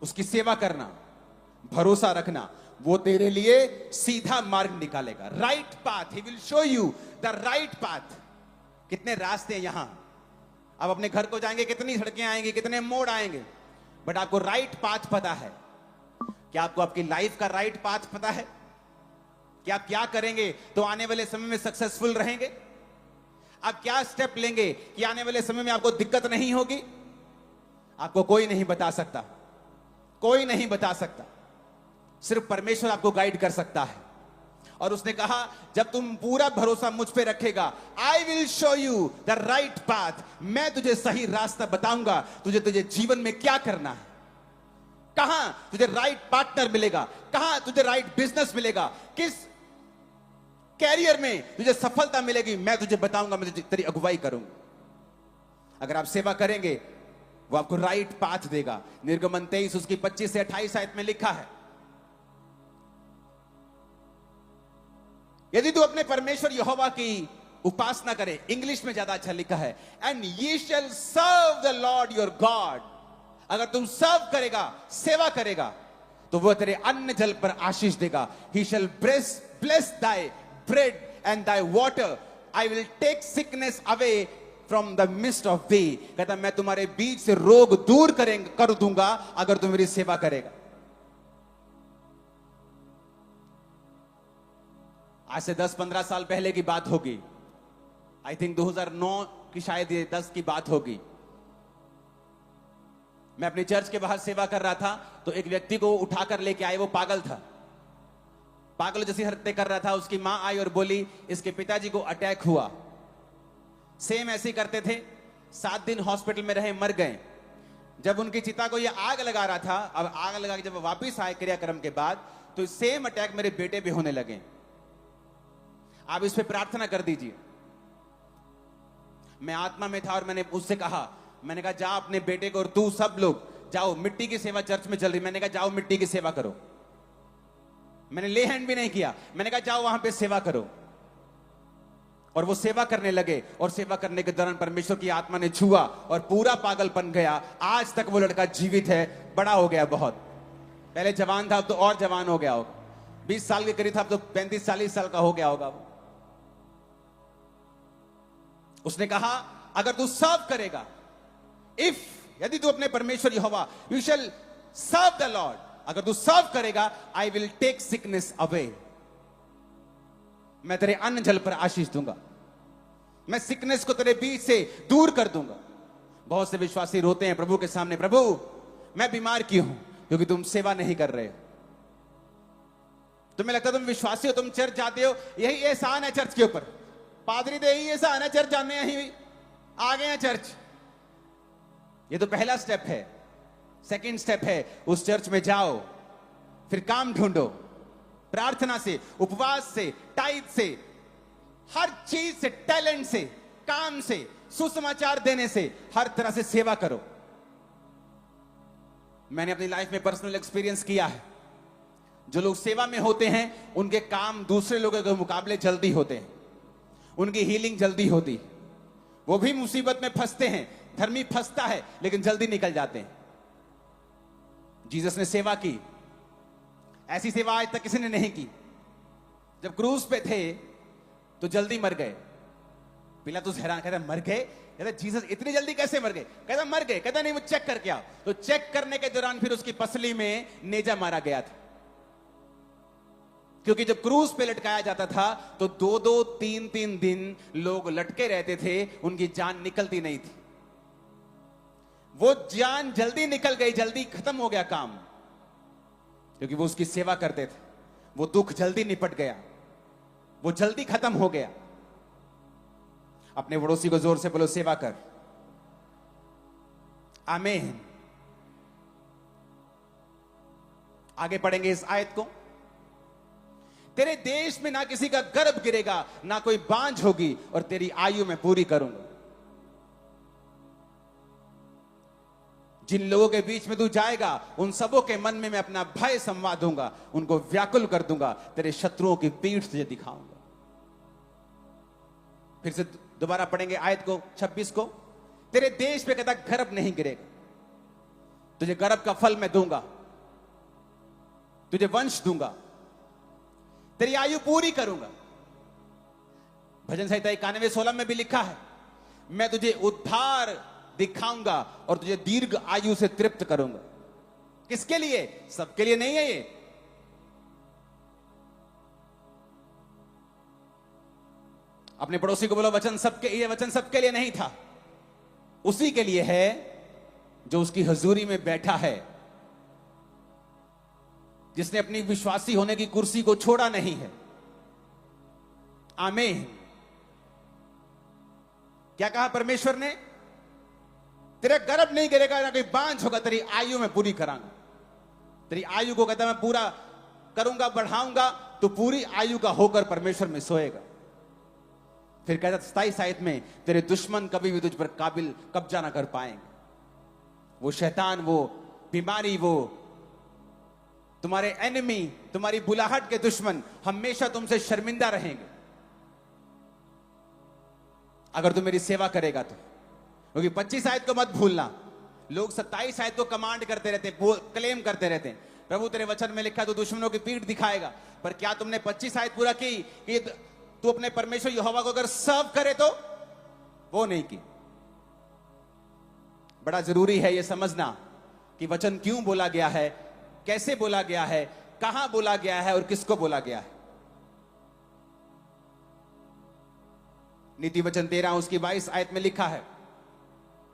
उसकी सेवा करना, भरोसा रखना, वो तेरे लिए सीधा मार्ग निकालेगा। Right path, he will show you the right path. कितने रास्ते हैं यहां, आप अपने घर को जाएंगे, कितनी सड़कें आएंगी, कितने मोड़ आएंगे, बट आपको राइट पाथ पता है। क्या आपको आपकी लाइफ का राइट पाथ पता है कि आप क्या करेंगे तो आने वाले समय में सक्सेसफुल रहेंगे? आप क्या स्टेप लेंगे कि आने वाले समय में आपको दिक्कत नहीं होगी? आपको कोई नहीं बता सकता, कोई नहीं बता सकता, सिर्फ परमेश्वर आपको गाइड कर सकता है। और उसने कहा जब तुम पूरा भरोसा मुझ पे रखेगा, I will show you the right path, मैं तुझे सही रास्ता बताऊंगा, तुझे जीवन में क्या करना है, कहां तुझे राइट पार्टनर मिलेगा, कहां तुझे राइट बिजनेस मिलेगा, किस कैरियर में तुझे सफलता मिलेगी, मैं तुझे बताऊंगा, मैं तुझे तेरी अगुवाई करूंगा। अगर आप सेवा करेंगे वो आपको राइट पाथ देगा। निर्गमन 23 उसकी 25 से 28 आयत में लिखा है, यदि तू अपने परमेश्वर यहोवा की उपासना करे, इंग्लिश में ज्यादा अच्छा लिखा है, and ye shall serve the Lord your God, अगर तुम सर्व करेगा, सेवा करेगा, तो वह तेरे अन्न जल पर आशीष देगा। He shall bless thy bread and thy water, I will take sickness away from the midst of thee, कहता मैं तुम्हारे बीच से रोग दूर कर दूंगा अगर तुम मेरी सेवा करेगा। आज से 10-15 साल पहले की बात होगी, आई थिंक 2009 की शायद ये 10 की बात होगी। मैं अपनी चर्च के बाहर सेवा कर रहा था, तो एक व्यक्ति को उठाकर लेके आए, वो पागल था, पागल जैसी हरकतें कर रहा था। उसकी मां आई और बोली इसके पिताजी को अटैक हुआ। सेम ऐसे ही करते थे, 7 दिन हॉस्पिटल में रहे, मर गए। जब उनकी चिता को ये आग लगा रहा था, अब आग लगा के जब वापिस आए क्रियाक्रम के बाद, तो सेम अटैक मेरे बेटे पे होने लगे। आप इस पे प्रार्थना कर दीजिए। मैं आत्मा में था और मैंने उससे कहा, मैंने कहा जा अपने बेटे को और तू सब लोग जाओ, मिट्टी की सेवा चर्च में चल रही, मैंने कहा जाओ मिट्टी की सेवा करो। मैंने ले हैंड भी नहीं किया, मैंने कहा जाओ वहां पे सेवा करो। और वो सेवा करने लगे, और सेवा करने के दौरान परमेश्वर की आत्मा ने छुआ और पूरा पागलपन गया। आज तक वो लड़का जीवित है, बड़ा हो गया बहुत। पहले जवान था, अब तो और जवान हो गया होगा, 20 साल के करीब था, अब तो 35-40 साल का हो गया होगा वो। उसने कहा अगर तू सर्व करेगा, यदि तू अपने परमेश्वर Jehovah, you shall serve the Lord, अगर तू सर्व करेगा, I will take sickness away, मैं तेरे अन्न जल पर आशीष दूंगा, मैं सिकनेस को तेरे बीच से दूर कर दूंगा। बहुत से विश्वासी रोते हैं प्रभु के सामने, प्रभु मैं बीमार क्यों हूं? क्योंकि तुम सेवा नहीं कर रहे हो। तुम्हें लगता है तुम विश्वासी हो, तुम चर्च जाते हो, यही एहसान है चर्च के ऊपर, पादरी दे यही एहसान है, चर्च जाने ही आ गए हैं चर्च। ये तो पहला स्टेप है। सेकंड स्टेप है उस चर्च में जाओ, फिर काम ढूंढो, प्रार्थना से, उपवास से, टाइट से, हर चीज से, टैलेंट से, काम से, सुसमाचार देने से, हर तरह से सेवा करो। मैंने अपनी लाइफ में पर्सनल एक्सपीरियंस किया है, जो लोग सेवा में होते हैं उनके काम दूसरे लोगों के मुकाबले जल्दी होते हैं, उनकी हीलिंग जल्दी होती। वो भी मुसीबत में फंसते हैं, धर्मी फंसता है लेकिन जल्दी निकल जाते हैं। जीसस ने सेवा की, ऐसी सेवा आज तक किसी ने नहीं की। जब क्रूज पे थे तो जल्दी मर गए। पिलातुस हैरान, कहता मर गए? कहता जीसस इतनी जल्दी कैसे मर गए? कहता मर गए। कहता नहीं वो चेक करके आओ। तो चेक करने के दौरान फिर उसकी पसली में नेजा मारा गया था, क्योंकि जब क्रूज पे लटकाया जाता था तो 2-2, 3-3 दिन लोग लटके रहते थे, उनकी जान निकलती नहीं थी। वो जान जल्दी निकल गई, जल्दी खत्म हो गया काम, क्योंकि वो उसकी सेवा करते थे। वो दुख जल्दी निपट गया, वो जल्दी खत्म हो गया। अपने पड़ोसी को जोर से बोलो सेवा कर। आमीन। आगे पढ़ेंगे इस आयत को। तेरे देश में ना किसी का गर्भ गिरेगा, ना कोई बांझ होगी, और तेरी आयु में पूरी करूंगा। जिन लोगों के बीच में तू जाएगा उन सबों के मन में मैं अपना भय संवा दूंगा, उनको व्याकुल कर दूंगा, तेरे शत्रुओं की पीठ तुझे दिखाऊंगा। फिर से दोबारा पढ़ेंगे आयत को 26 को। तेरे देश पे कहता गर्भ नहीं गिरेगा, तुझे गर्भ का फल मैं दूंगा, तुझे वंश दूंगा, तेरी आयु पूरी करूंगा। भजन संहिता 91:16 में भी लिखा है, मैं तुझे उद्धार दिखाऊंगा और तुझे दीर्घ आयु से तृप्त करूंगा। किसके लिए? सबके लिए नहीं है ये। अपने पड़ोसी को बोलो, वचन सबके, ये वचन सबके लिए नहीं था, उसी के लिए है जो उसकी हजूरी में बैठा है, जिसने अपनी विश्वासी होने की कुर्सी को छोड़ा नहीं है। आमीन। क्या कहा परमेश्वर ने? तेरा गर्भ नहीं गिरेगा, ना कोई बांझ होगा, तेरी आयु में पूरी करांगा। तेरी आयु को कहता मैं पूरा करूंगा, बढ़ाऊंगा, तो पूरी आयु का होकर परमेश्वर में सोएगा। फिर कहता 27 आयत में, तेरे दुश्मन कभी भी तुझ पर काबिल कब्जा ना कर पाएंगे। वो शैतान, वो बीमारी, वो तुम्हारे एनिमी, तुम्हारी बुलाहट के दुश्मन हमेशा तुमसे शर्मिंदा रहेंगे अगर तू मेरी सेवा करेगा तो। क्योंकि 25 आयत को मत भूलना। लोग 27 आयत को कमांड करते रहते, क्लेम करते रहते हैं, प्रभु तेरे वचन में लिखा तू दुश्मनों की पीठ दिखाएगा। पर क्या तुमने 25 आयत पूरा की कि तू अपने परमेश्वर यहोवा को अगर सर्व करे तो? वो नहीं की। बड़ा जरूरी है यह समझना कि वचन क्यों बोला गया है, कैसे बोला गया है, कहां बोला गया है और किसको बोला गया है। नीति वचन 13 उसकी 22 आयत में लिखा है,